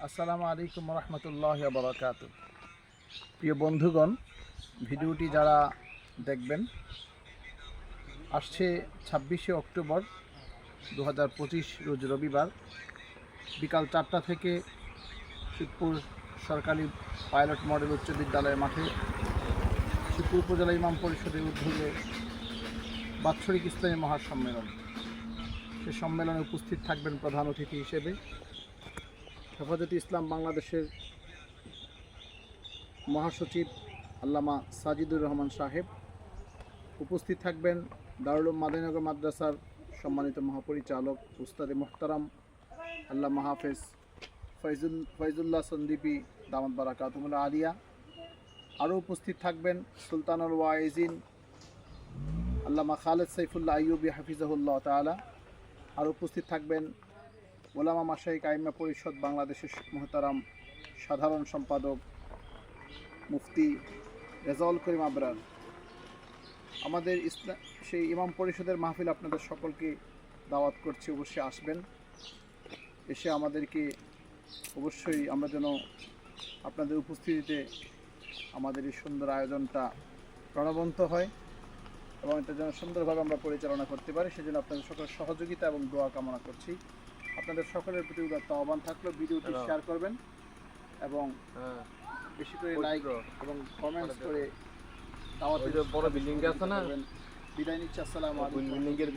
আসসালামু আলাইকুম রহমতুল্লাহ বারাকাতু। প্রিয় বন্ধুগণ, ভিডিওটি যারা দেখবেন, আসছে 26শে অক্টোবর 2025 রোজ রবিবার বিকাল 4টা থেকে শিবপুর সরকারি পাইলট মডেল উচ্চ বিদ্যালয়ের মাঠে শিবপুর উপজেলা ইমাম পরিষদের উদ্যোগে বাৎসরিক ইসলামী মহাসম্মেলন। সে সম্মেলনে উপস্থিত থাকবেন প্রধান অতিথি হিসেবে হেফাজতে ইসলাম বাংলাদেশের মহাসচিব আল্লামা সাজিদুর রহমান সাহেব। উপস্থিত থাকবেন দারুল উলুম মাদানীনগর মাদ্রাসার সম্মানিত মহাপরিচালক উস্তাদে মোহতারাম আল্লামা হাফেজ ফয়জুল্লাহ সন্দীপী দামাত বারাকাতুহুল আলিয়া। আরও উপস্থিত থাকবেন সুলতানুল ওয়াইজিন আল্লামা খালেদ সাইফুল্লাহ আইয়ুবী হাফিজাহুল্লাহ তাআলা। আরও উপস্থিত থাকবেন ওলামা মাশায়েখ আইম্মা পরিষদ বাংলাদেশের মোহতারাম সাধারণ সম্পাদক মুফতি রেজাউল করিম আবরার। আমাদের সেই ইমাম পরিষদের মাহফিল আপনাদের সকলকে দাওয়াত করছি, অবশ্যই আসবেন। এসে আমাদেরকে অবশ্যই আমরা যেন আপনাদের উপস্থিতিতে আমাদের এই সুন্দর আয়োজনটা প্রাণবন্ত হয় এবং এটা যেন সুন্দরভাবে আমরা পরিচালনা করতে পারি, সেজন্য আপনাদের সকলের সহযোগিতা এবং দোয়া কামনা করছি। আপনাদের সকলের প্রতি উদাত্ত আহ্বান থাকলো, ভিডিওটি শেয়ার করবেন এবং বেশি করে লাইক এবং কমেন্টস করে বড় বিল্ডিং আছে না, বিদায় নিচ্ছি। আসসালামু আলাইকুম। বিল্ডিং এর